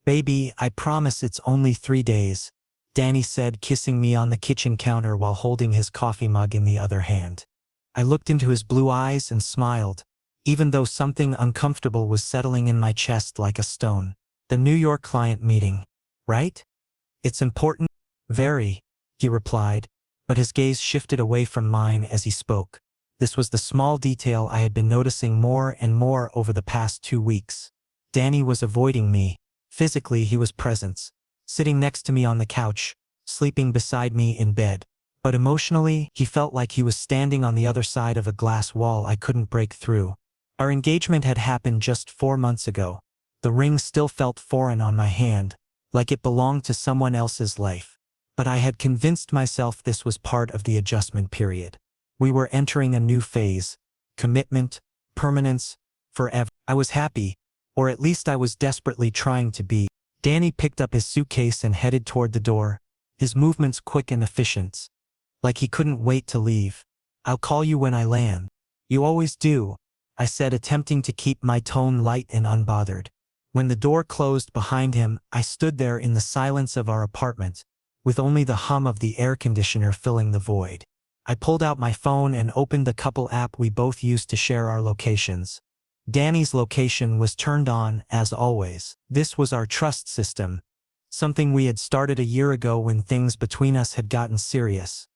Baby, I promise it's only 3 days, Danny said, kissing me on the kitchen counter while holding his coffee mug in the other hand. I looked into his blue eyes and smiled, even though something uncomfortable was settling in my chest like a stone. The New York client meeting, right? It's important? Very, he replied, but his gaze shifted away from mine as he spoke. This was the small detail I had been noticing more and more over the past 2 weeks. Danny was avoiding me. Physically, he was present, sitting next to me on the couch, sleeping beside me in bed. But emotionally, he felt like he was standing on the other side of a glass wall I couldn't break through. Our engagement had happened just 4 months ago. The ring still felt foreign on my hand, like it belonged to someone else's life. But I had convinced myself this was part of the adjustment period. We were entering a new phase. Commitment, permanence, forever. I was happy, or at least I was desperately trying to be. Danny picked up his suitcase and headed toward the door, his movements quick and efficient, like he couldn't wait to leave. I'll call you when I land. You always do, I said, attempting to keep my tone light and unbothered. When the door closed behind him, I stood there in the silence of our apartment, with only the hum of the air conditioner filling the void. I pulled out my phone and opened the couple app we both used to share our locations. Danny's location was turned on, as always. This was our trust system, something we had started a year ago when things between us had gotten serious.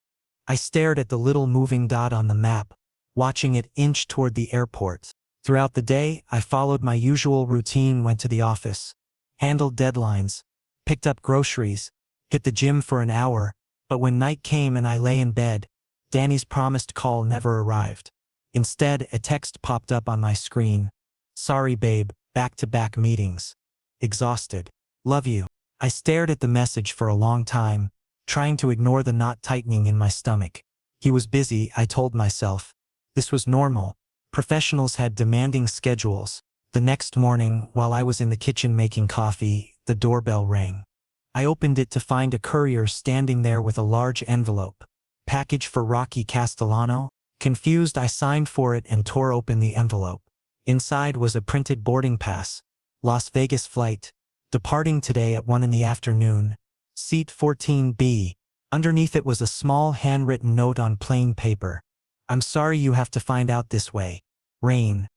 I stared at the little moving dot on the map, watching it inch toward the airport. Throughout the day, I followed my usual routine, went to the office, handled deadlines, picked up groceries, hit the gym for an hour, but when night came and I lay in bed, Danny's promised call never arrived. Instead, a text popped up on my screen. Sorry babe, back-to-back meetings. Exhausted. Love you. I stared at the message for a long time, trying to ignore the knot tightening in my stomach. He was busy, I told myself. This was normal. Professionals had demanding schedules. The next morning, while I was in the kitchen making coffee, the doorbell rang. I opened it to find a courier standing there with a large envelope. Package for Rocky Castellano? Confused, I signed for it and tore open the envelope. Inside was a printed boarding pass. Las Vegas flight. Departing today at 1 in the afternoon. Seat 14B. Underneath it was a small handwritten note on plain paper. I'm sorry you have to find out this way. Rain.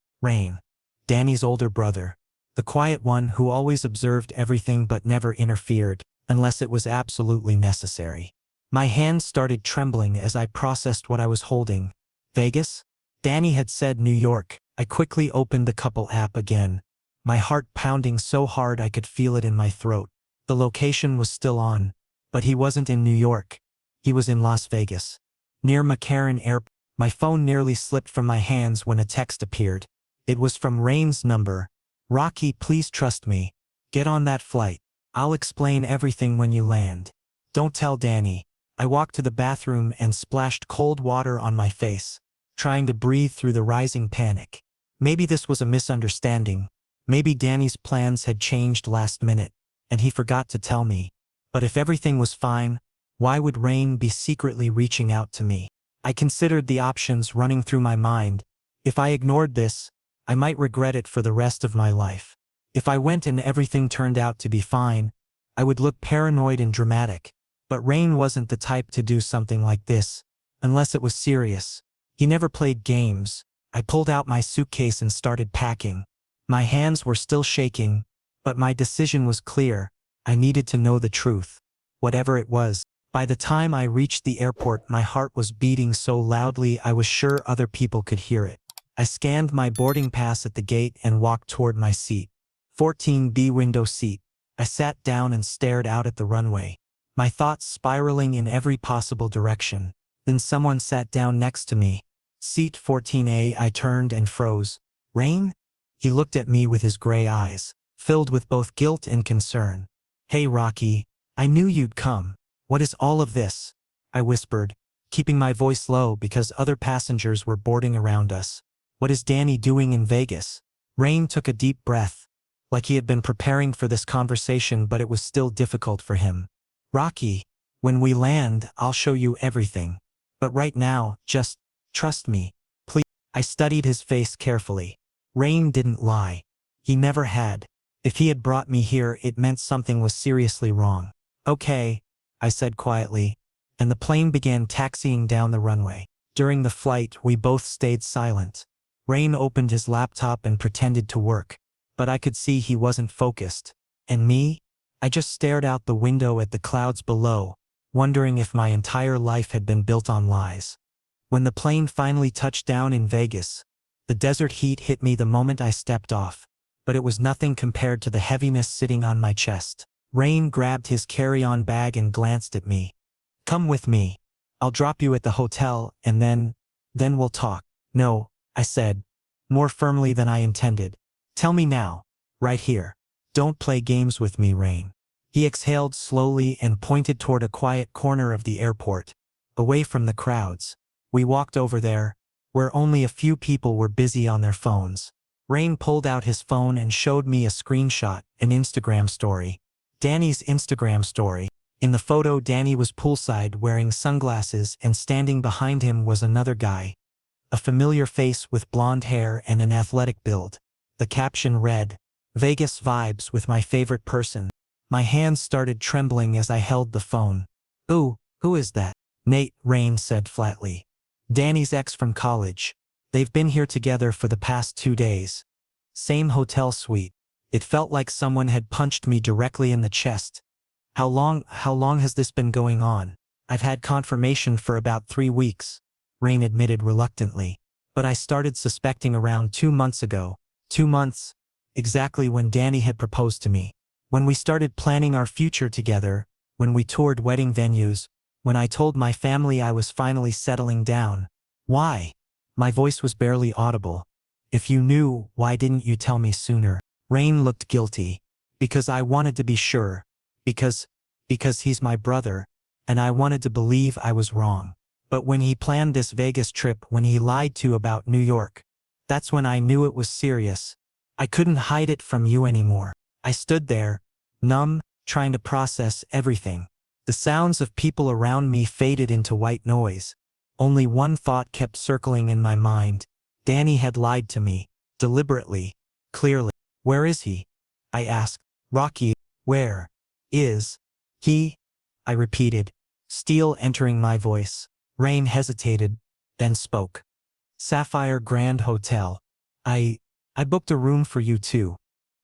Danny's older brother. The quiet one who always observed everything but never interfered, unless it was absolutely necessary. My hands started trembling as I processed what I was holding. Vegas? Danny had said New York. I quickly opened the couple app again, my heart pounding so hard I could feel it in my throat. The location was still on, but he wasn't in New York. He was in Las Vegas, near McCarran Airport. My phone nearly slipped from my hands when a text appeared. It was from Rain's number. Rocky, please trust me. Get on that flight. I'll explain everything when you land. Don't tell Danny. I walked to the bathroom and splashed cold water on my face, trying to breathe through the rising panic. Maybe this was a misunderstanding. Maybe Danny's plans had changed last minute, and he forgot to tell me. But if everything was fine, why would Rain be secretly reaching out to me? I considered the options running through my mind. If I ignored this, I might regret it for the rest of my life. If I went and everything turned out to be fine, I would look paranoid and dramatic. But Rain wasn't the type to do something like this, unless it was serious. He never played games. I pulled out my suitcase and started packing. My hands were still shaking, but my decision was clear. I needed to know the truth, whatever it was. By the time I reached the airport, my heart was beating so loudly I was sure other people could hear it. I scanned my boarding pass at the gate and walked toward my seat. 14B window seat. I sat down and stared out at the runway, my thoughts spiraling in every possible direction. Then someone sat down next to me. Seat 14A. I turned and froze. Rain? He looked at me with his gray eyes, filled with both guilt and concern. Hey Rocky, I knew you'd come. What is all of this? I whispered, keeping my voice low because other passengers were boarding around us. What is Danny doing in Vegas? Rain took a deep breath, like he had been preparing for this conversation, but it was still difficult for him. Rocky, when we land, I'll show you everything. But right now, just trust me, please. I studied his face carefully. Rain didn't lie. He never had. If he had brought me here, it meant something was seriously wrong. Okay, I said quietly, and the plane began taxiing down the runway. During the flight, we both stayed silent. Rain opened his laptop and pretended to work, but I could see he wasn't focused. And me? I just stared out the window at the clouds below, wondering if my entire life had been built on lies. When the plane finally touched down in Vegas, the desert heat hit me the moment I stepped off, but it was nothing compared to the heaviness sitting on my chest. Rain grabbed his carry-on bag and glanced at me. "Come with me. I'll drop you at the hotel, and then we'll talk." "No," I said, more firmly than I intended. "Tell me now, right here. Don't play games with me, Rain." He exhaled slowly and pointed toward a quiet corner of the airport, away from the crowds. We walked over there, where only a few people were busy on their phones. Rain pulled out his phone and showed me a screenshot, an Instagram story. Danny's Instagram story. In the photo, Danny was poolside wearing sunglasses, and standing behind him was another guy. A familiar face with blonde hair and an athletic build. The caption read, "Vegas vibes with my favorite person." My hands started trembling as I held the phone. "Ooh, who is that?" "Nate," Rain said flatly. "Danny's ex from college. They've been here together for the past 2 days. Same hotel suite." It felt like someone had punched me directly in the chest. How long has this been going on?" "I've had confirmation for about 3 weeks," Rain admitted reluctantly. "But I started suspecting around 2 months ago." 2 months? Exactly when Danny had proposed to me. When we started planning our future together, when we toured wedding venues, when I told my family I was finally settling down. "Why?" My voice was barely audible. "If you knew, why didn't you tell me sooner?" Rain looked guilty. "Because I wanted to be sure. Because he's my brother, and I wanted to believe I was wrong. But when he planned this Vegas trip, when he lied to about New York, that's when I knew it was serious. I couldn't hide it from you anymore." I stood there, numb, trying to process everything. The sounds of people around me faded into white noise. Only one thought kept circling in my mind. Danny had lied to me, deliberately, clearly. "Where is he?" I asked. "Rocky, where is he?" I repeated, steel entering my voice. Rain hesitated, then spoke. "Sapphire Grand Hotel. I booked a room for you too.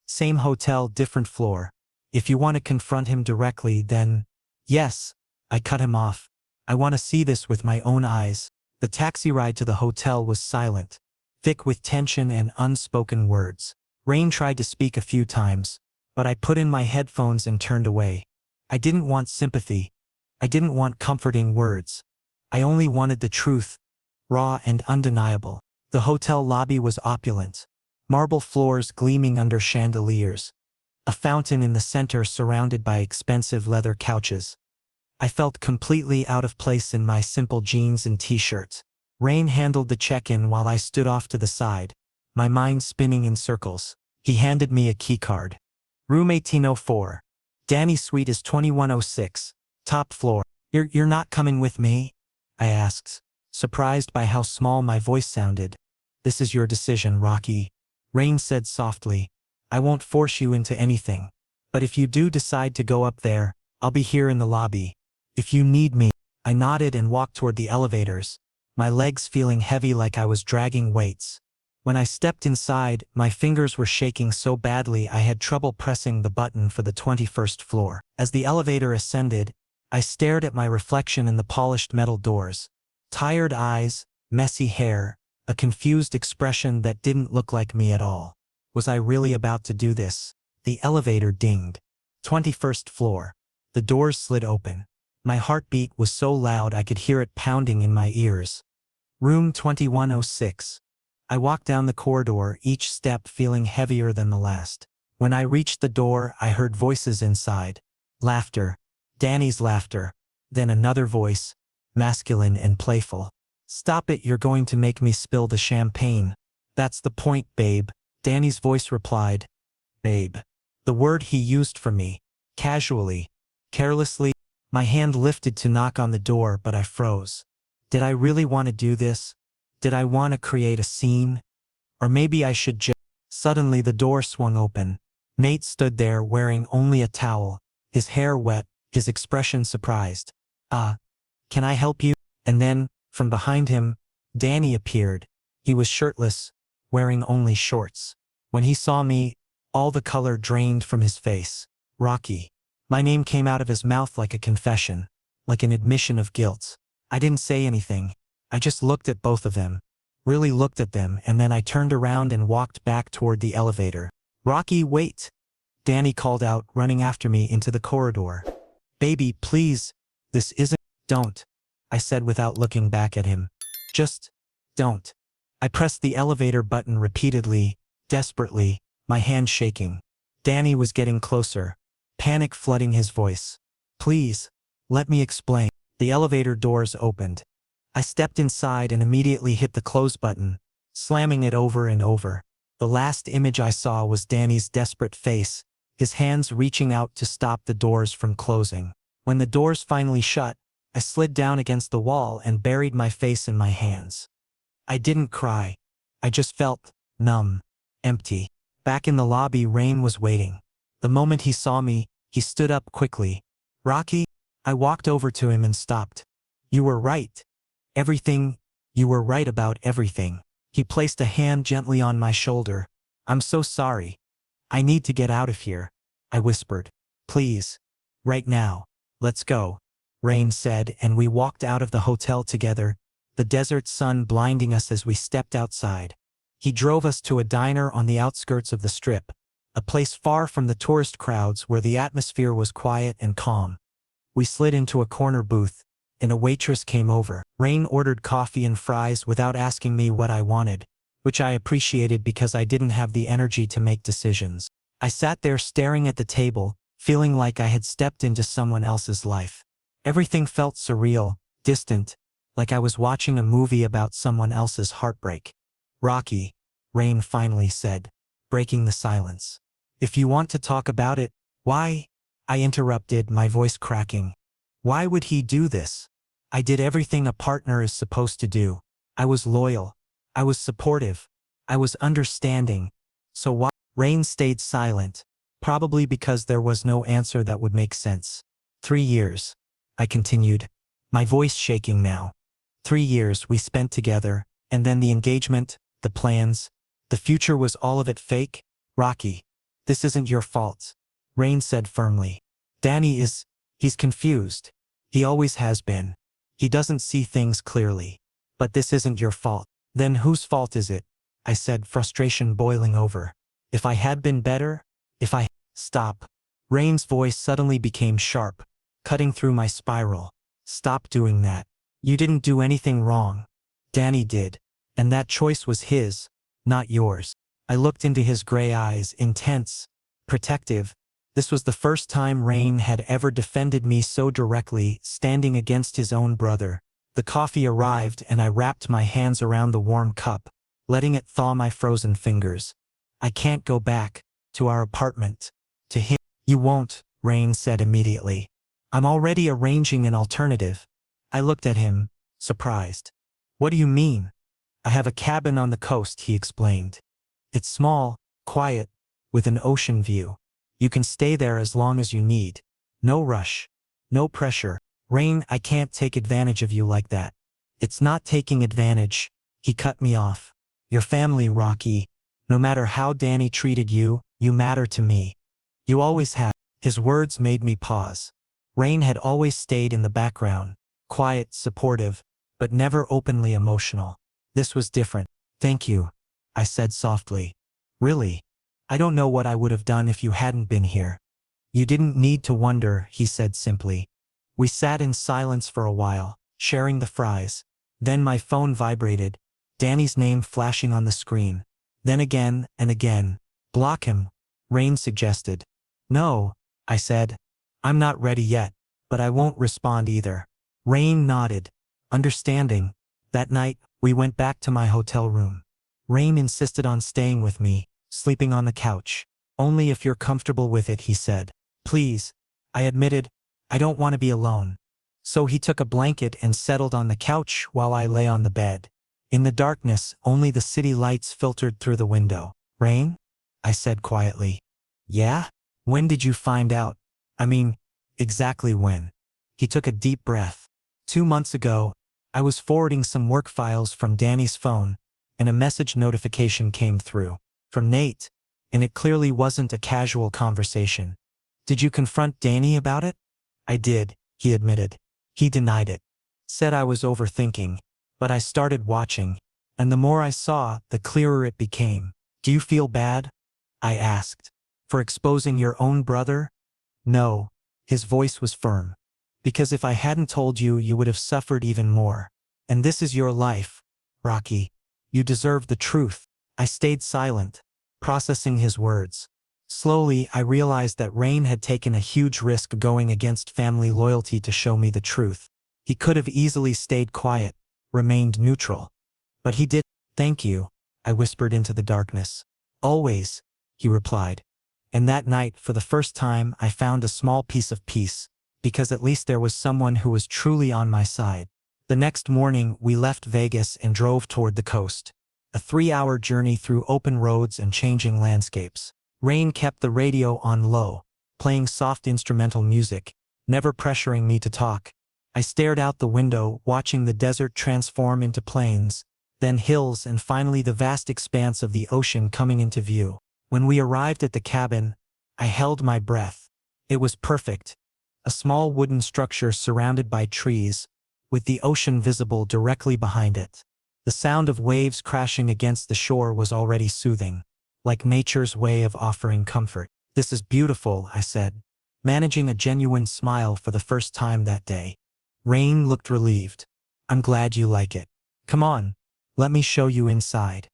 Same hotel, different floor. If you want to confront him directly, then..." "Yes," I cut him off. "I want to see this with my own eyes." The taxi ride to the hotel was silent, thick with tension and unspoken words. Rain tried to speak a few times, but I put in my headphones and turned away. I didn't want sympathy. I didn't want comforting words. I only wanted the truth, raw and undeniable. The hotel lobby was opulent. Marble floors gleaming under chandeliers. A fountain in the center surrounded by expensive leather couches. I felt completely out of place in my simple jeans and t-shirt. Rain handled the check-in while I stood off to the side, my mind spinning in circles. He handed me a keycard. "Room 1804. Danny's suite is 2106, top floor." You're not coming with me?" I asked, surprised by how small my voice sounded. "This is your decision, Rocky," Rain said softly. "I won't force you into anything. But if you do decide to go up there, I'll be here in the lobby. If you need me." I nodded and walked toward the elevators, my legs feeling heavy like I was dragging weights. When I stepped inside, my fingers were shaking so badly I had trouble pressing the button for the 21st floor. As the elevator ascended, I stared at my reflection in the polished metal doors. Tired eyes, messy hair, a confused expression that didn't look like me at all. Was I really about to do this? The elevator dinged. 21st floor. The doors slid open. My heartbeat was so loud I could hear it pounding in my ears. Room 2106. I walked down the corridor, each step feeling heavier than the last. When I reached the door, I heard voices inside. Laughter. Danny's laughter. Then another voice, masculine and playful. "Stop it, you're going to make me spill the champagne." "That's the point, babe," Danny's voice replied. Babe. The word he used for me. Casually. Carelessly. My hand lifted to knock on the door, but I froze. Did I really want to do this? Did I want to create a scene? Or maybe I should just... Suddenly the door swung open. Nate stood there wearing only a towel, his hair wet, his expression surprised. Can I help you? And then, from behind him, Danny appeared. He was shirtless, wearing only shorts. When he saw me, all the color drained from his face. Rocky. My name came out of his mouth like a confession, like an admission of guilt. I didn't say anything. I just looked at both of them. Really looked at them, and then I turned around and walked back toward the elevator. Rocky, wait! Danny called out, running after me into the corridor. Baby, please, this isn't— Don't, I said without looking back at him. Just don't. I pressed the elevator button repeatedly, desperately, my hand shaking. Danny was getting closer, panic flooding his voice. Please, let me explain. The elevator doors opened. I stepped inside and immediately hit the close button, slamming it over and over. The last image I saw was Danny's desperate face, his hands reaching out to stop the doors from closing. When the doors finally shut, I slid down against the wall and buried my face in my hands. I didn't cry. I just felt numb, empty. Back in the lobby, Rain was waiting. The moment he saw me, he stood up quickly. Rocky? I walked over to him and stopped. You were right. You were right about everything. He placed a hand gently on my shoulder. I'm so sorry. I need to get out of here, I whispered. Please. Right now. Let's go, Rain said, and we walked out of the hotel together, the desert sun blinding us as we stepped outside. He drove us to a diner on the outskirts of the Strip, a place far from the tourist crowds where the atmosphere was quiet and calm. We slid into a corner booth, and a waitress came over. Rain ordered coffee and fries without asking me what I wanted, which I appreciated because I didn't have the energy to make decisions. I sat there staring at the table, feeling like I had stepped into someone else's life. Everything felt surreal, distant, like I was watching a movie about someone else's heartbreak. Rocky, Rain finally said, breaking the silence. If you want to talk about it, why? I interrupted, my voice cracking. Why would he do this? I did everything a partner is supposed to do. I was loyal. I was supportive. I was understanding. So why? Rain stayed silent, probably because there was no answer that would make sense. 3 years, I continued, my voice shaking now. 3 years we spent together, and then the engagement, the plans, the future. Was all of it fake? Rocky, this isn't your fault, Rain said firmly. He's confused. He always has been. He doesn't see things clearly. But this isn't your fault. Then whose fault is it? I said, frustration boiling over. If I had been better? Stop. Rain's voice suddenly became sharp, cutting through my spiral. Stop doing that. You didn't do anything wrong. Danny did. And that choice was his, not yours. I looked into his gray eyes, intense, protective. This was the first time Rain had ever defended me so directly, standing against his own brother. The coffee arrived and I wrapped my hands around the warm cup, letting it thaw my frozen fingers. I can't go back to our apartment, to him. You won't, Rain said immediately. I'm already arranging an alternative. I looked at him, surprised. What do you mean? I have a cabin on the coast, he explained. It's small, quiet, with an ocean view. You can stay there as long as you need. No rush. No pressure. Rain, I can't take advantage of you like that. It's not taking advantage. He cut me off. Your family, Rocky. No matter how Danny treated you, you matter to me. You always have. His words made me pause. Rain had always stayed in the background, quiet, supportive, but never openly emotional. This was different. Thank you, I said softly. Really? I don't know what I would have done if you hadn't been here. You didn't need to wonder, he said simply. We sat in silence for a while, sharing the fries. Then my phone vibrated, Danny's name flashing on the screen. Then again and again. Block him, Rain suggested. No, I said. I'm not ready yet, but I won't respond either. Rain nodded, understanding. That night, we went back to my hotel room. Rain insisted on staying with me, sleeping on the couch. Only if you're comfortable with it, he said. Please, I admitted, I don't want to be alone. So he took a blanket and settled on the couch while I lay on the bed. In the darkness, only the city lights filtered through the window. Rain? I said quietly. Yeah? When did you find out? I mean, exactly when? He took a deep breath. 2 months ago, I was forwarding some work files from Danny's phone, and a message notification came through. From Nate. And it clearly wasn't a casual conversation. Did you confront Danny about it? I did, he admitted. He denied it. Said I was overthinking. But I started watching. And the more I saw, the clearer it became. Do you feel bad? I asked. For exposing your own brother? No. His voice was firm. Because if I hadn't told you, you would have suffered even more. And this is your life, Rocky. You deserve the truth. I stayed silent, processing his words. Slowly, I realized that Rain had taken a huge risk going against family loyalty to show me the truth. He could have easily stayed quiet, remained neutral. But he did. Thank you, I whispered into the darkness. Always, he replied. And that night, for the first time, I found a small piece of peace, because at least there was someone who was truly on my side. The next morning, we left Vegas and drove toward the coast. A 3-hour journey through open roads and changing landscapes. Rain kept the radio on low, playing soft instrumental music, never pressuring me to talk. I stared out the window, watching the desert transform into plains, then hills, and finally the vast expanse of the ocean coming into view. When we arrived at the cabin, I held my breath. It was perfect. A small wooden structure surrounded by trees, with the ocean visible directly behind it. The sound of waves crashing against the shore was already soothing, like nature's way of offering comfort. This is beautiful, I said, managing a genuine smile for the first time that day. Rain looked relieved. I'm glad you like it. Come on, let me show you inside.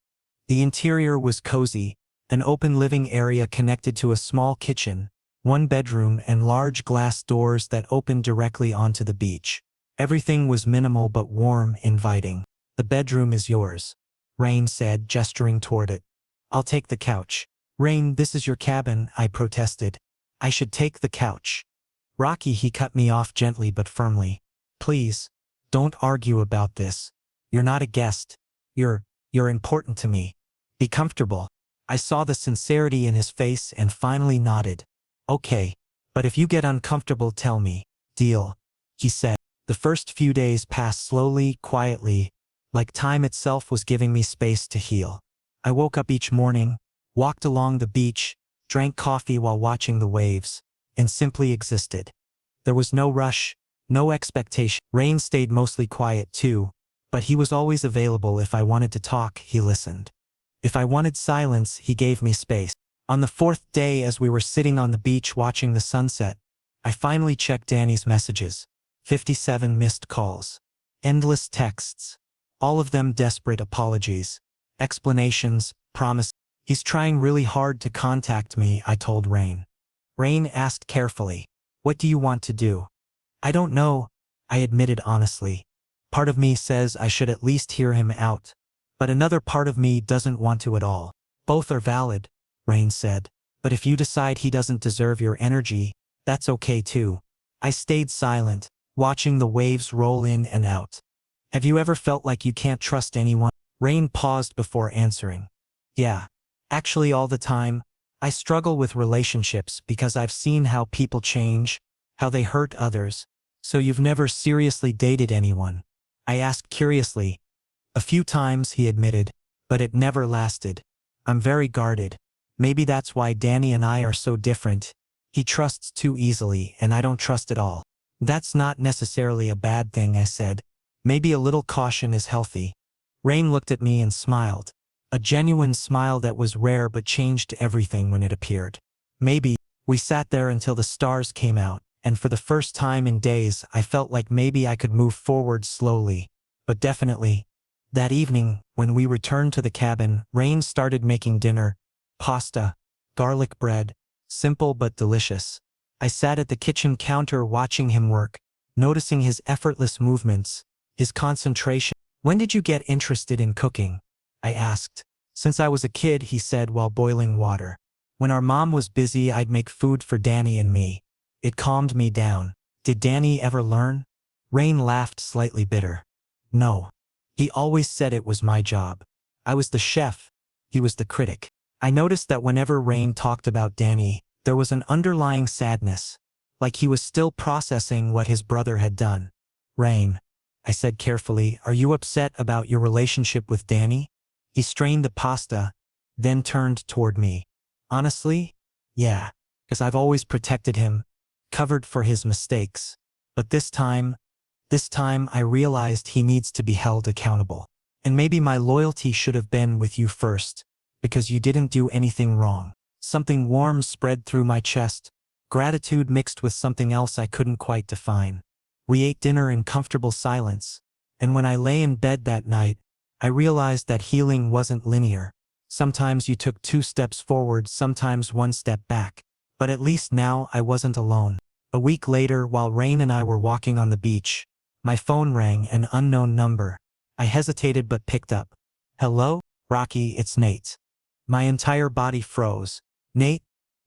The interior was cozy, an open living area connected to a small kitchen, one bedroom, and large glass doors that opened directly onto the beach. Everything was minimal but warm, inviting. The bedroom is yours, Rain said, gesturing toward it. I'll take the couch. Rain, this is your cabin, I protested. I should take the couch. Rocky, he cut me off gently but firmly. Please, don't argue about this. You're not a guest. You're important to me. Be comfortable. I saw the sincerity in his face and finally nodded. Okay, but if you get uncomfortable, tell me. Deal, he said. The first few days passed slowly, quietly, like time itself was giving me space to heal. I woke up each morning, walked along the beach, drank coffee while watching the waves, and simply existed. There was no rush, no expectation. Rain stayed mostly quiet too, but he was always available. If I wanted to talk, he listened. If I wanted silence, he gave me space. On the 4th day, as we were sitting on the beach watching the sunset, I finally checked Danny's messages. 57 missed calls. Endless texts. All of them desperate apologies. Explanations, promise. He's trying really hard to contact me, I told Rain. Rain asked carefully, what do you want to do? I don't know, I admitted honestly. Part of me says I should at least hear him out. But another part of me doesn't want to at all. Both are valid, Rain said. But if you decide he doesn't deserve your energy, that's okay too. I stayed silent, watching the waves roll in and out. Have you ever felt like you can't trust anyone? Rain paused before answering. Yeah. Actually, all the time. I struggle with relationships because I've seen how people change, how they hurt others. So you've never seriously dated anyone? I asked curiously. A few times, he admitted, but it never lasted. I'm very guarded. Maybe that's why Danny and I are so different. He trusts too easily, and I don't trust at all. That's not necessarily a bad thing, I said. Maybe a little caution is healthy. Rain looked at me and smiled. A genuine smile that was rare but changed everything when it appeared. Maybe. We sat there until the stars came out, and for the first time in days I felt like maybe I could move forward slowly. But definitely. That evening, when we returned to the cabin, Rain started making dinner. Pasta, garlic bread, simple but delicious. I sat at the kitchen counter watching him work, noticing his effortless movements, his concentration. When did you get interested in cooking? I asked. Since I was a kid, he said while boiling water. When our mom was busy, I'd make food for Danny and me. It calmed me down. Did Danny ever learn? Rain laughed, slightly bitter. No. He always said it was my job. I was the chef. He was the critic. I noticed that whenever Rain talked about Danny, there was an underlying sadness, like he was still processing what his brother had done. Rain, I said carefully, are you upset about your relationship with Danny? He strained the pasta, then turned toward me. Honestly? Yeah, because I've always protected him, covered for his mistakes. But this time I realized he needs to be held accountable. And maybe my loyalty should have been with you first, because you didn't do anything wrong. Something warm spread through my chest, gratitude mixed with something else I couldn't quite define. We ate dinner in comfortable silence, and when I lay in bed that night, I realized that healing wasn't linear. Sometimes you took 2 steps forward, sometimes 1 step back. But at least now I wasn't alone. A week later, while Rain and I were walking on the beach, my phone rang, an unknown number. I hesitated but picked up. Hello? Rocky, it's Nate. My entire body froze. Nate?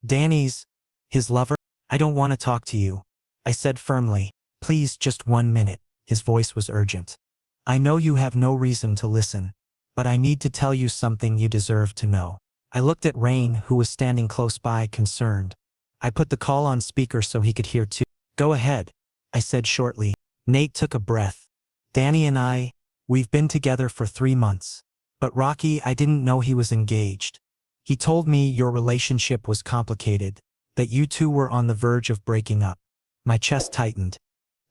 Danny's? His lover? I don't want to talk to you, I said firmly. Please, just 1 minute. His voice was urgent. I know you have no reason to listen, but I need to tell you something you deserve to know. I looked at Rain, who was standing close by, concerned. I put the call on speaker so he could hear too. Go ahead, I said shortly. Nate took a breath. Danny and we've been together for 3 months. But Rocky, I didn't know he was engaged. He told me your relationship was complicated, that you two were on the verge of breaking up. My chest tightened.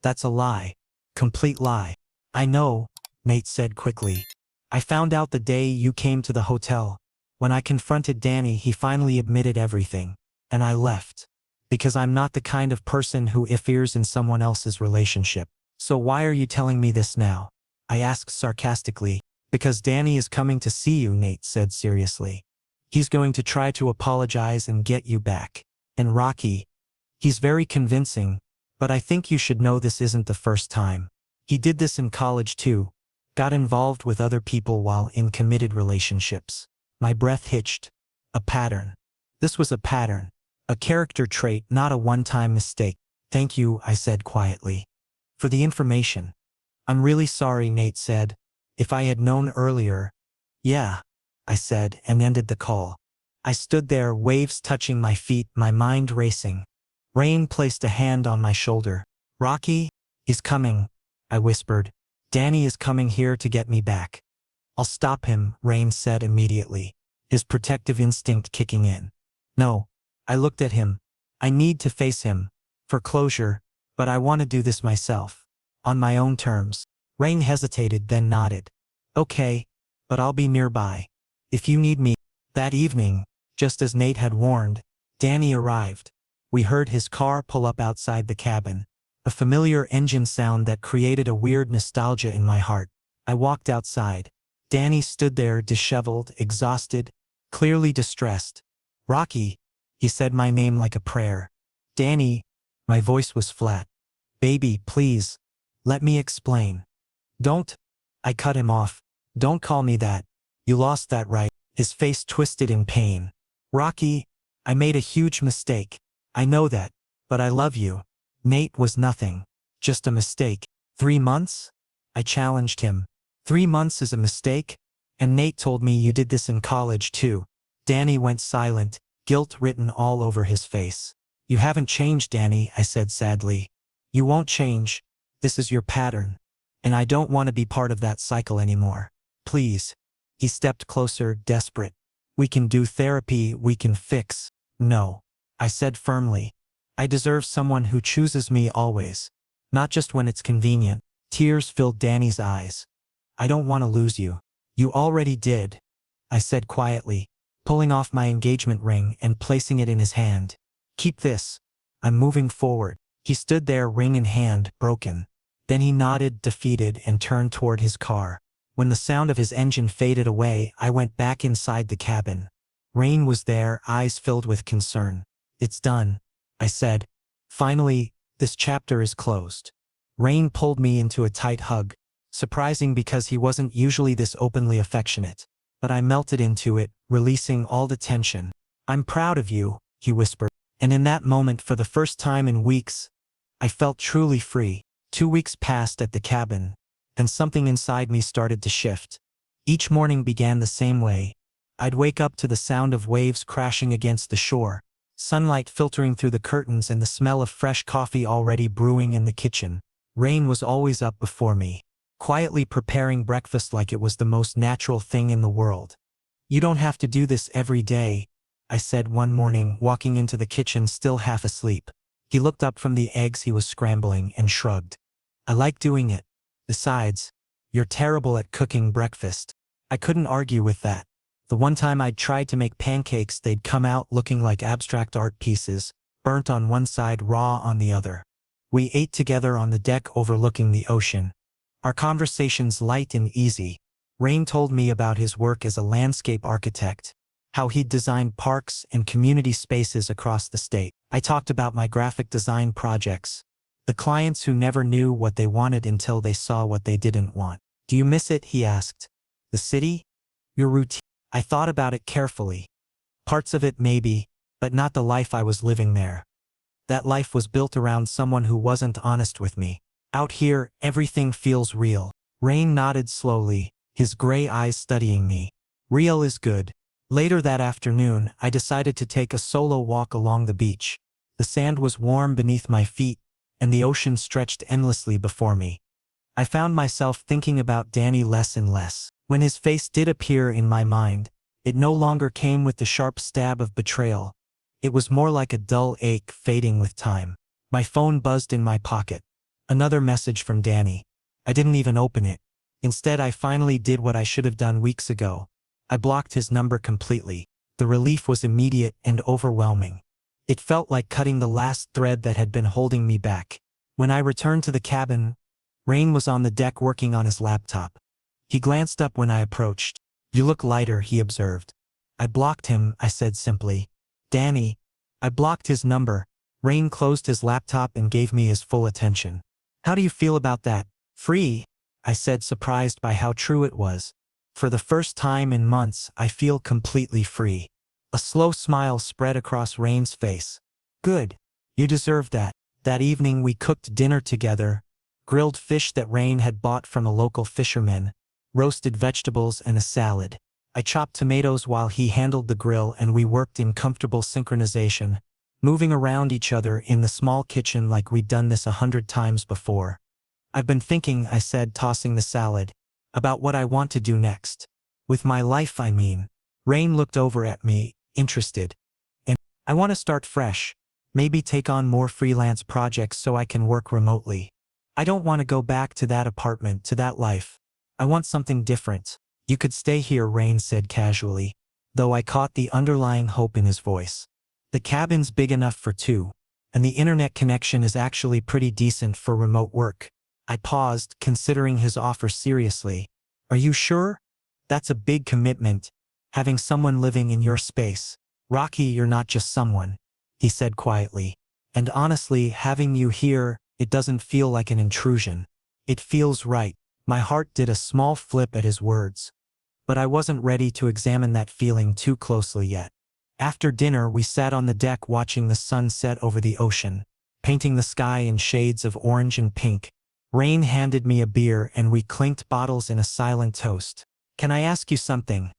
That's a lie. Complete lie. I know, Nate said quickly. I found out the day you came to the hotel. When I confronted Danny, he finally admitted everything. And I left. Because I'm not the kind of person who interferes in someone else's relationship. So why are you telling me this now? I asked sarcastically. Because Danny is coming to see you, Nate said seriously. He's going to try to apologize and get you back. And Rocky, he's very convincing, but I think you should know this isn't the first time. He did this in college too. Got involved with other people while in committed relationships. My breath hitched. A pattern. This was a pattern. A character trait, not a one-time mistake. Thank you, I said quietly, for the information. I'm really sorry, Nate said. If I had known earlier. Yeah, I said, and ended the call. I stood there, waves touching my feet, my mind racing. Rain placed a hand on my shoulder. Rocky? He's coming, I whispered. Danny is coming here to get me back. I'll stop him, Rain said immediately, his protective instinct kicking in. No, I looked at him. I need to face him. For closure, but I want to do this myself. On my own terms. Rain hesitated, then nodded. Okay, but I'll be nearby. If you need me. That evening, just as Nate had warned, Danny arrived. We heard his car pull up outside the cabin. A familiar engine sound that created a weird nostalgia in my heart. I walked outside. Danny stood there, disheveled, exhausted, clearly distressed. Rocky, he said my name like a prayer. Danny, my voice was flat. Baby, please, let me explain. Don't, I cut him off. Don't call me that. You lost that right. His face twisted in pain. Rocky, I made a huge mistake. I know that, but I love you. Nate was nothing. Just a mistake. 3 months? I challenged him. 3 months is a mistake? And Nate told me you did this in college too. Danny went silent, guilt written all over his face. You haven't changed, Danny, I said sadly. You won't change. This is your pattern. And I don't want to be part of that cycle anymore. Please. He stepped closer, desperate. We can do therapy, we can fix. No, I said firmly. I deserve someone who chooses me always. Not just when it's convenient. Tears filled Danny's eyes. I don't want to lose you. You already did, I said quietly, pulling off my engagement ring and placing it in his hand. Keep this. I'm moving forward. He stood there, ring in hand, broken. Then he nodded, defeated, and turned toward his car. When the sound of his engine faded away, I went back inside the cabin. Rain was there, eyes filled with concern. It's done, I said. Finally, this chapter is closed. Rain pulled me into a tight hug, surprising because he wasn't usually this openly affectionate. But I melted into it, releasing all the tension. I'm proud of you, he whispered. And in that moment, for the first time in weeks, I felt truly free. 2 weeks passed at the cabin, and something inside me started to shift. Each morning began the same way. I'd wake up to the sound of waves crashing against the shore, sunlight filtering through the curtains and the smell of fresh coffee already brewing in the kitchen. Rain was always up before me, quietly preparing breakfast like it was the most natural thing in the world. "You don't have to do this every day," I said one morning, walking into the kitchen still half asleep. He looked up from the eggs he was scrambling and shrugged. "I like doing it. Besides, you're terrible at cooking breakfast." I couldn't argue with that. The one time I'd tried to make pancakes, they'd come out looking like abstract art pieces, burnt on one side, raw on the other. We ate together on the deck overlooking the ocean. Our conversations light and easy. Rain told me about his work as a landscape architect, how he'd designed parks and community spaces across the state. I talked about my graphic design projects, the clients who never knew what they wanted until they saw what they didn't want. "Do you miss it?" he asked. "The city? Your routine?" I thought about it carefully. Parts of it maybe, but not the life I was living there. That life was built around someone who wasn't honest with me. Out here, everything feels real. Rain nodded slowly, his gray eyes studying me. "Real is good." Later that afternoon, I decided to take a solo walk along the beach. The sand was warm beneath my feet, and the ocean stretched endlessly before me. I found myself thinking about Danny less and less. When his face did appear in my mind, it no longer came with the sharp stab of betrayal. It was more like a dull ache fading with time. My phone buzzed in my pocket. Another message from Danny. I didn't even open it. Instead, I finally did what I should have done weeks ago. I blocked his number completely. The relief was immediate and overwhelming. It felt like cutting the last thread that had been holding me back. When I returned to the cabin, Rain was on the deck working on his laptop. He glanced up when I approached. "You look lighter," he observed. "I blocked him," I said simply. "Danny." I blocked his number. Rain closed his laptop and gave me his full attention. "How do you feel about that?" "Free," I said, surprised by how true it was. "For the first time in months, I feel completely free." A slow smile spread across Rain's face. "Good. You deserve that." That evening we cooked dinner together, grilled fish that Rain had bought from a local fisherman, roasted vegetables and a salad. I chopped tomatoes while he handled the grill, and we worked in comfortable synchronization, moving around each other in the small kitchen like we'd done this 100 times before. "I've been thinking," I said, tossing the salad, "about what I want to do next. With my life, I mean." Rain looked over at me, interested. "And I want to start fresh. Maybe take on more freelance projects so I can work remotely. I don't want to go back to that apartment, to that life. I want something different." "You could stay here," Rain said casually, though I caught the underlying hope in his voice. "The cabin's big enough for two, and the internet connection is actually pretty decent for remote work." I paused, considering his offer seriously. "Are you sure? That's a big commitment, having someone living in your space." "Rocky, you're not just someone," he said quietly. "And honestly, having you here, it doesn't feel like an intrusion. It feels right." My heart did a small flip at his words, but I wasn't ready to examine that feeling too closely yet. After dinner, we sat on the deck watching the sun set over the ocean, painting the sky in shades of orange and pink. Rain handed me a beer and we clinked bottles in a silent toast. "Can I ask you something?"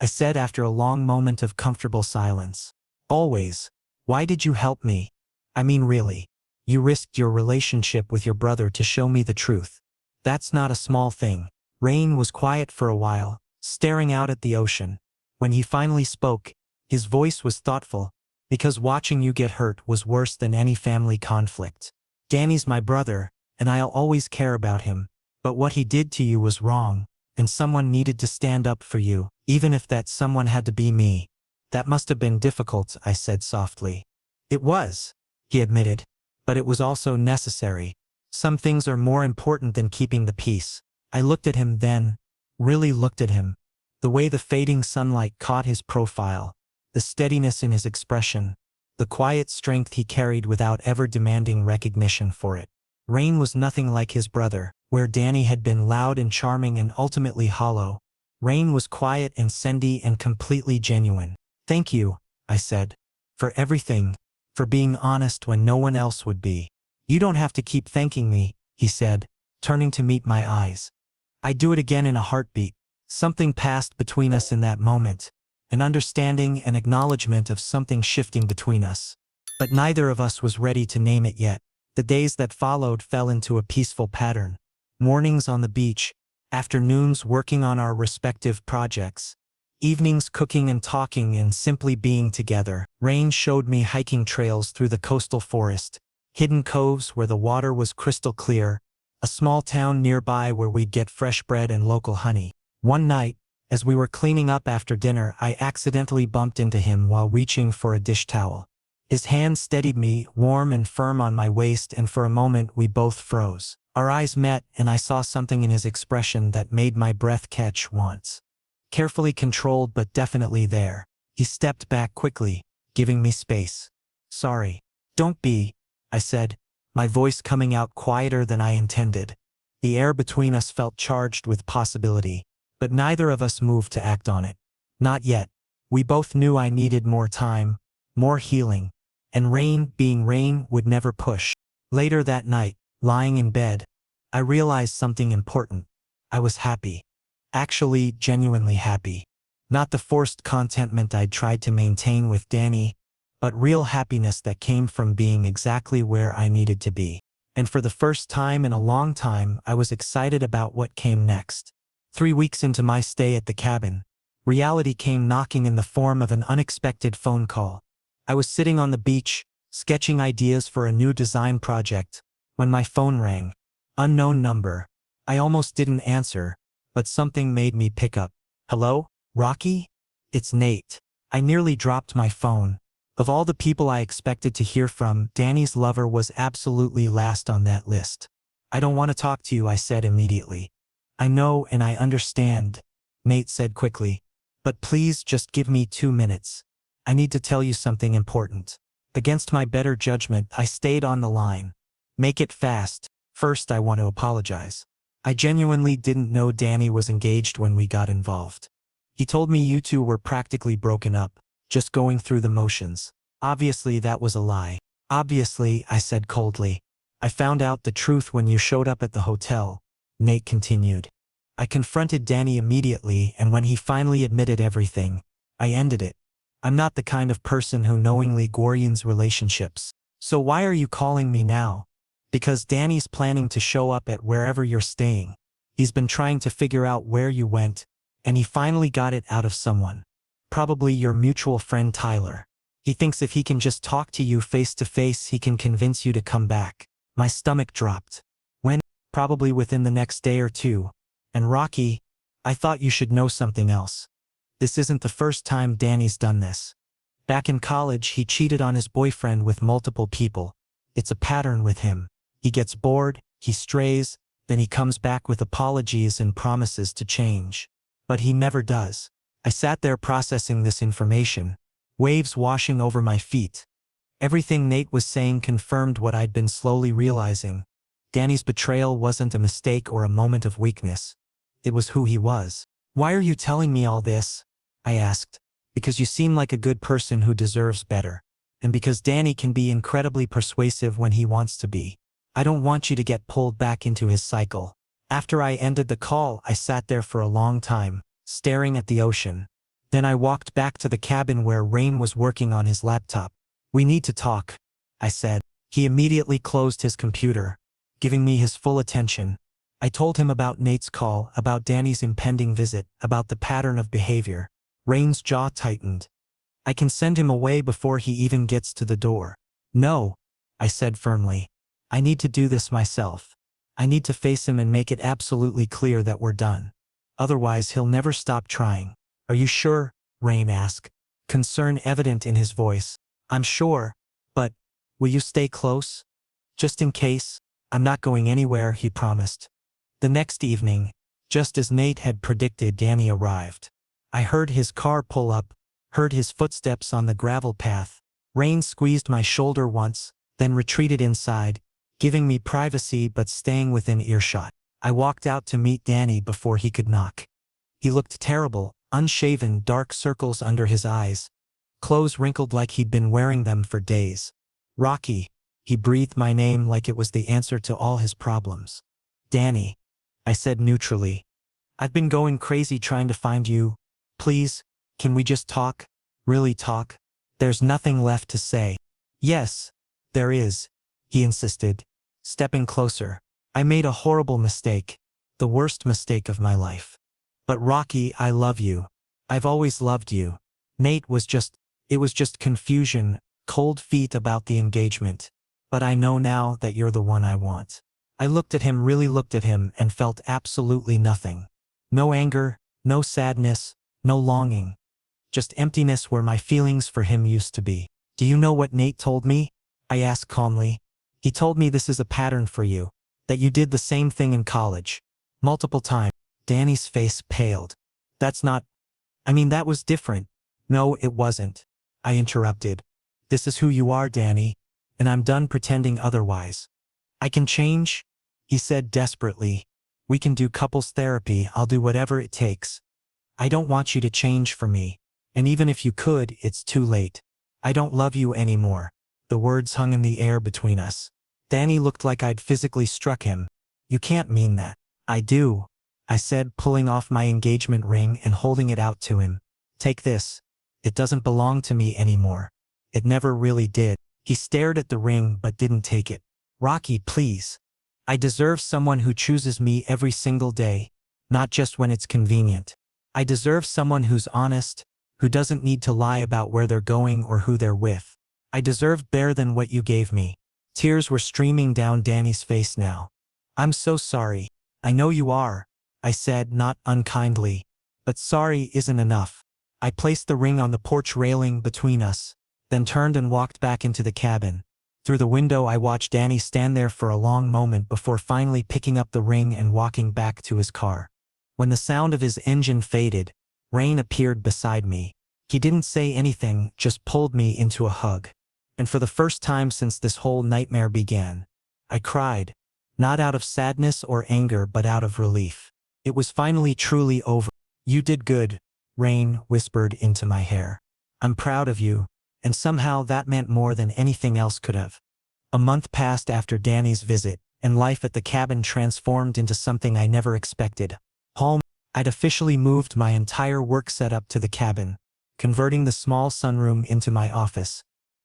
I said after a long moment of comfortable silence. "Always. Why did you help me? I mean, really. You risked your relationship with your brother to show me the truth. That's not a small thing." Rain was quiet for a while, staring out at the ocean. When he finally spoke, his voice was thoughtful. "Because watching you get hurt was worse than any family conflict. Danny's my brother, and I'll always care about him. But what he did to you was wrong, and someone needed to stand up for you, even if that someone had to be me." "That must have been difficult," I said softly. "It was," he admitted, "but it was also necessary. Some things are more important than keeping the peace." I looked at him then, really looked at him. The way the fading sunlight caught his profile, the steadiness in his expression, the quiet strength he carried without ever demanding recognition for it. Rain was nothing like his brother, where Danny had been loud and charming and ultimately hollow. Rain was quiet and sendy and completely genuine. "Thank you," I said, "for everything, for being honest when no one else would be." "You don't have to keep thanking me," he said, turning to meet my eyes. I'd do it again in a heartbeat. Something passed between us in that moment. an understanding and acknowledgement of something shifting between us. But neither of us was ready to name it yet. The days that followed fell into a peaceful pattern. Mornings on the beach, afternoons working on our respective projects, evenings cooking and talking and simply being together. Rain showed me hiking trails through the coastal forest, hidden coves where the water was crystal clear, a small town nearby where we'd get fresh bread and local honey. One night, as we were cleaning up after dinner, I accidentally bumped into him while reaching for a dish towel. His hand steadied me, warm and firm on my waist, and for a moment we both froze. Our eyes met, and I saw something in his expression that made my breath catch once. Carefully controlled but definitely there. He stepped back quickly, giving me space. "Sorry." "Don't be," I said, my voice coming out quieter than I intended. The air between us felt charged with possibility, but neither of us moved to act on it. Not yet. We both knew I needed more time, more healing, and rain, being rain, would never push. Later that night, lying in bed, I realized something important. I was happy. Actually, genuinely happy. Not the forced contentment I'd tried to maintain with Danny, but real happiness that came from being exactly where I needed to be. And for the first time in a long time, I was excited about what came next. 3 weeks into my stay at the cabin, reality came knocking in the form of an unexpected phone call. I was sitting on the beach, sketching ideas for a new design project, when my phone rang. Unknown number. I almost didn't answer, but something made me pick up. "Hello, Rocky? It's Nate." I nearly dropped my phone. Of all the people I expected to hear from, Danny's lover was absolutely last on that list. "I don't want to talk to you," I said immediately. "I know and I understand," Nate said quickly. "But please just give me 2 minutes. I need to tell you something important." Against my better judgment, I stayed on the line. "Make it fast. First, I want to apologize. I genuinely didn't know Danny was engaged when we got involved. He told me you two were practically broken up, just going through the motions. Obviously, that was a lie." "Obviously," I said coldly. "I found out the truth when you showed up at the hotel," Nate continued. "I confronted Danny immediately, and when he finally admitted everything, I ended it. I'm not the kind of person who knowingly guardians relationships. So why are you calling me now?" "Because Danny's planning to show up at wherever you're staying. He's been trying to figure out where you went, and he finally got it out of someone. Probably your mutual friend Tyler. He thinks if he can just talk to you face to face, he can convince you to come back." My stomach dropped. "When?" "Probably within the next day or two. And Rocky, I thought you should know something else. This isn't the first time Danny's done this. Back in college, he cheated on his boyfriend with multiple people. It's a pattern with him. He gets bored, he strays, then he comes back with apologies and promises to change. But he never does." I sat there processing this information, waves washing over my feet. Everything Nate was saying confirmed what I'd been slowly realizing. Danny's betrayal wasn't a mistake or a moment of weakness. It was who he was. "Why are you telling me all this?" I asked. "Because you seem like a good person who deserves better. And because Danny can be incredibly persuasive when he wants to be. I don't want you to get pulled back into his cycle." After I ended the call, I sat there for a long time, staring at the ocean. Then I walked back to the cabin where Rain was working on his laptop. "We need to talk," I said. He immediately closed his computer, giving me his full attention. I told him about Nate's call, about Danny's impending visit, about the pattern of behavior. Rain's jaw tightened. "I can send him away before he even gets to the door." "No," I said firmly. "I need to do this myself. I need to face him and make it absolutely clear that we're done. Otherwise, he'll never stop trying." "Are you sure?" Rain asked, concern evident in his voice. "I'm sure, but will you stay close? Just in case." "I'm not going anywhere," he promised. The next evening, just as Nate had predicted, Danny arrived. I heard his car pull up, heard his footsteps on the gravel path. Rain squeezed my shoulder once, then retreated inside, giving me privacy but staying within earshot. I walked out to meet Danny before he could knock. He looked terrible, unshaven, dark circles under his eyes, clothes wrinkled like he'd been wearing them for days. "Rocky," he breathed my name like it was the answer to all his problems. "Danny," I said neutrally. "I've been going crazy trying to find you. Please, Can we just talk? Really talk? There's nothing left to say. Yes, there is, he insisted, stepping closer. I made a horrible mistake, the worst mistake of my life. But Rocky, I love you. I've always loved you. Nate it was just confusion, cold feet about the engagement. But I know now that you're the one I want. I looked at him, really looked at him, and felt absolutely nothing. No anger, no sadness, no longing. Just emptiness where my feelings for him used to be. Do you know what Nate told me? I asked calmly. He told me this is a pattern for you, that you did the same thing in college. Multiple times. Danny's face paled. That was different. No, it wasn't. I interrupted. This is who you are, Danny, and I'm done pretending otherwise. I can change, he said desperately. We can do couples therapy, I'll do whatever it takes. I don't want you to change for me, and even if you could, it's too late. I don't love you anymore. The words hung in the air between us. Danny looked like I'd physically struck him. You can't mean that. I do, I said, pulling off my engagement ring and holding it out to him. Take this. It doesn't belong to me anymore. It never really did. He stared at the ring but didn't take it. Rocky, please. I deserve someone who chooses me every single day, not just when it's convenient. I deserve someone who's honest, who doesn't need to lie about where they're going or who they're with. I deserve better than what you gave me. Tears were streaming down Danny's face now. I'm so sorry. I know you are, I said, not unkindly. But sorry isn't enough. I placed the ring on the porch railing between us, then turned and walked back into the cabin. Through the window I watched Danny stand there for a long moment before finally picking up the ring and walking back to his car. When the sound of his engine faded, Rain appeared beside me. He didn't say anything, just pulled me into a hug. And for the first time since this whole nightmare began, I cried, not out of sadness or anger but out of relief. It was finally truly over. You did good, Rain whispered into my hair. I'm proud of you, and somehow that meant more than anything else could have. A month passed after Danny's visit, and life at the cabin transformed into something I never expected. Home. I'd officially moved my entire work setup to the cabin, converting the small sunroom into my office.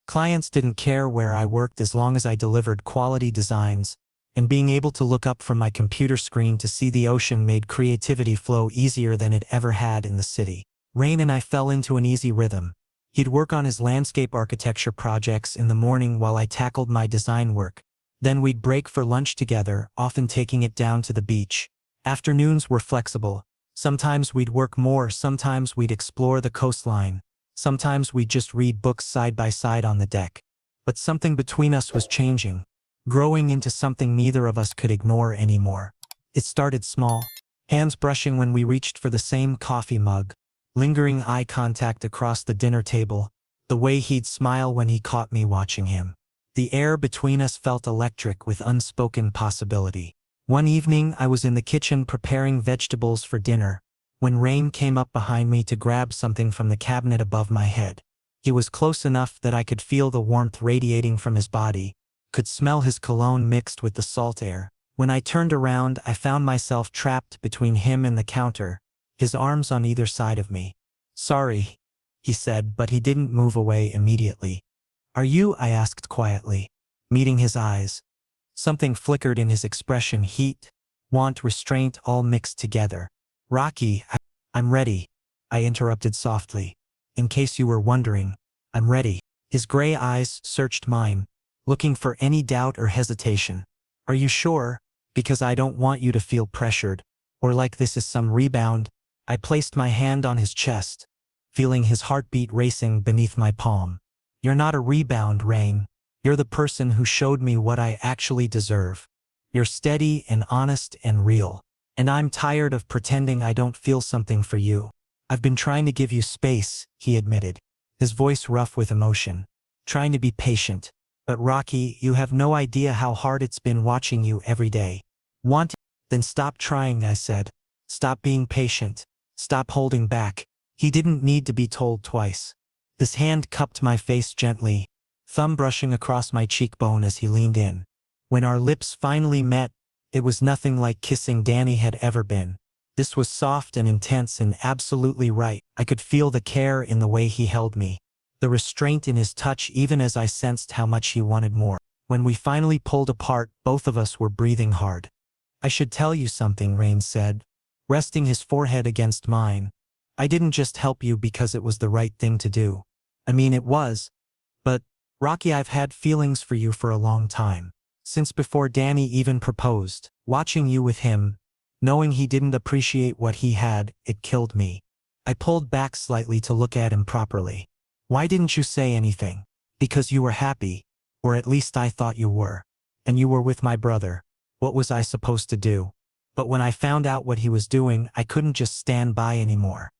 Clients didn't care where I worked as long as I delivered quality designs, and being able to look up from my computer screen to see the ocean made creativity flow easier than it ever had in the city. Rain and I fell into an easy rhythm. He'd work on his landscape architecture projects in the morning while I tackled my design work. Then we'd break for lunch together, often taking it down to the beach. Afternoons were flexible. Sometimes we'd work more, sometimes we'd explore the coastline. Sometimes we'd just read books side by side on the deck. But something between us was changing, growing into something neither of us could ignore anymore. It started small, hands brushing when we reached for the same coffee mug, lingering eye contact across the dinner table, the way he'd smile when he caught me watching him. The air between us felt electric with unspoken possibility. One evening I was in the kitchen preparing vegetables for dinner, when Rain came up behind me to grab something from the cabinet above my head. He was close enough that I could feel the warmth radiating from his body, could smell his cologne mixed with the salt air. When I turned around, I found myself trapped between him and the counter, his arms on either side of me. Sorry, he said, but he didn't move away immediately. Are you? I asked quietly, meeting his eyes. Something flickered in his expression, heat, want, restraint, all mixed together. Rocky, I'm ready, I interrupted softly. In case you were wondering, I'm ready. His gray eyes searched mine, looking for any doubt or hesitation. Are you sure? Because I don't want you to feel pressured, or like this is some rebound. I placed my hand on his chest, feeling his heartbeat racing beneath my palm. You're not a rebound, Rain. You're the person who showed me what I actually deserve. You're steady and honest and real. And I'm tired of pretending I don't feel something for you. I've been trying to give you space, he admitted, his voice rough with emotion. Trying to be patient. But Rocky, you have no idea how hard it's been watching you every day. Then stop trying, I said. Stop being patient. Stop holding back. He didn't need to be told twice. His hand cupped my face gently, thumb brushing across my cheekbone as he leaned in. When our lips finally met, it was nothing like kissing Danny had ever been. This was soft and intense and absolutely right. I could feel the care in the way he held me, the restraint in his touch even as I sensed how much he wanted more. When we finally pulled apart, both of us were breathing hard. I should tell you something, Rain said, resting his forehead against mine. I didn't just help you because it was the right thing to do. I mean, it was. But, Rocky, I've had feelings for you for a long time. Since before Danny even proposed. Watching you with him, knowing he didn't appreciate what he had, it killed me. I pulled back slightly to look at him properly. Why didn't you say anything? Because you were happy. Or at least I thought you were. And you were with my brother. What was I supposed to do? But when I found out what he was doing, I couldn't just stand by anymore.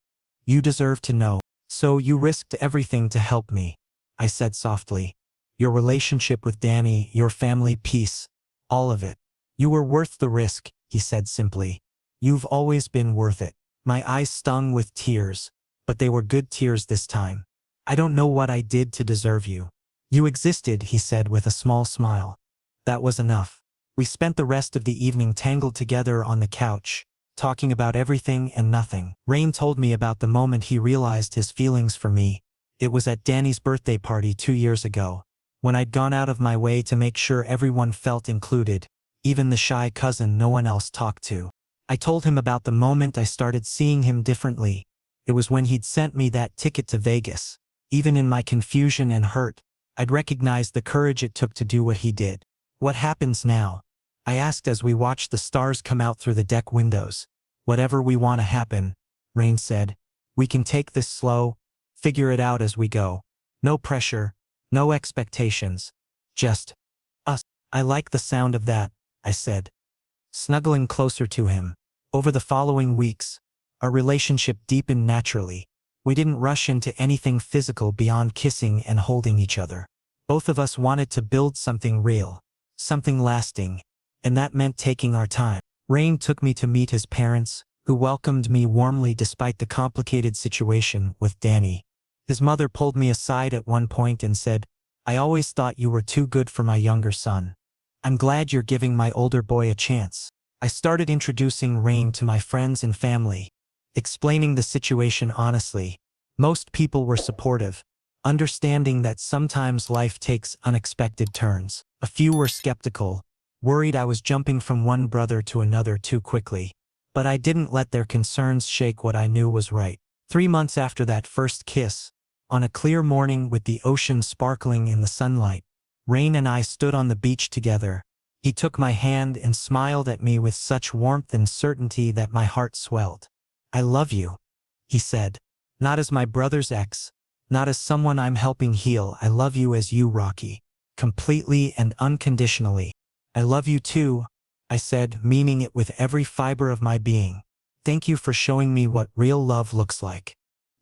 You deserve to know. So you risked everything to help me, I said softly. Your relationship with Danny, your family, peace, all of it. You were worth the risk, he said simply. You've always been worth it. My eyes stung with tears, but they were good tears this time. I don't know what I did to deserve you. You existed, he said with a small smile. That was enough. We spent the rest of the evening tangled together on the couch, talking about everything and nothing. Rain told me about the moment he realized his feelings for me. It was at Danny's birthday party 2 years ago, when I'd gone out of my way to make sure everyone felt included, even the shy cousin no one else talked to. I told him about the moment I started seeing him differently. It was when he'd sent me that ticket to Vegas. Even in my confusion and hurt, I'd recognized the courage it took to do what he did. What happens now? I asked as we watched the stars come out through the deck windows. Whatever we want to happen, Rain said. We can take this slow, figure it out as we go. No pressure, no expectations. Just us. I like the sound of that, I said, snuggling closer to him. Over the following weeks, our relationship deepened naturally. We didn't rush into anything physical beyond kissing and holding each other. Both of us wanted to build something real, something lasting, and that meant taking our time. Rain took me to meet his parents, who welcomed me warmly despite the complicated situation with Danny. His mother pulled me aside at one point and said, I always thought you were too good for my younger son. I'm glad you're giving my older boy a chance. I started introducing Rain to my friends and family, explaining the situation honestly. Most people were supportive, understanding that sometimes life takes unexpected turns. A few were skeptical, worried I was jumping from one brother to another too quickly. But I didn't let their concerns shake what I knew was right. 3 months after that first kiss, on a clear morning with the ocean sparkling in the sunlight, Rain and I stood on the beach together. He took my hand and smiled at me with such warmth and certainty that my heart swelled. I love you, he said. Not as my brother's ex, not as someone I'm helping heal. I love you as you, Rocky. Completely and unconditionally. I love you too, I said, meaning it with every fiber of my being. Thank you for showing me what real love looks like.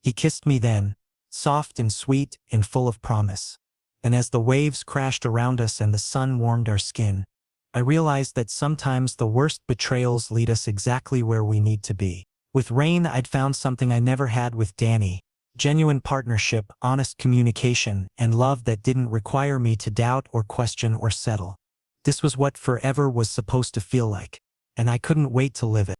He kissed me then, soft and sweet and full of promise. And as the waves crashed around us and the sun warmed our skin, I realized that sometimes the worst betrayals lead us exactly where we need to be. With Rain, I'd found something I never had with Danny. Genuine partnership, honest communication, and love that didn't require me to doubt or question or settle. This was what forever was supposed to feel like, and I couldn't wait to live it.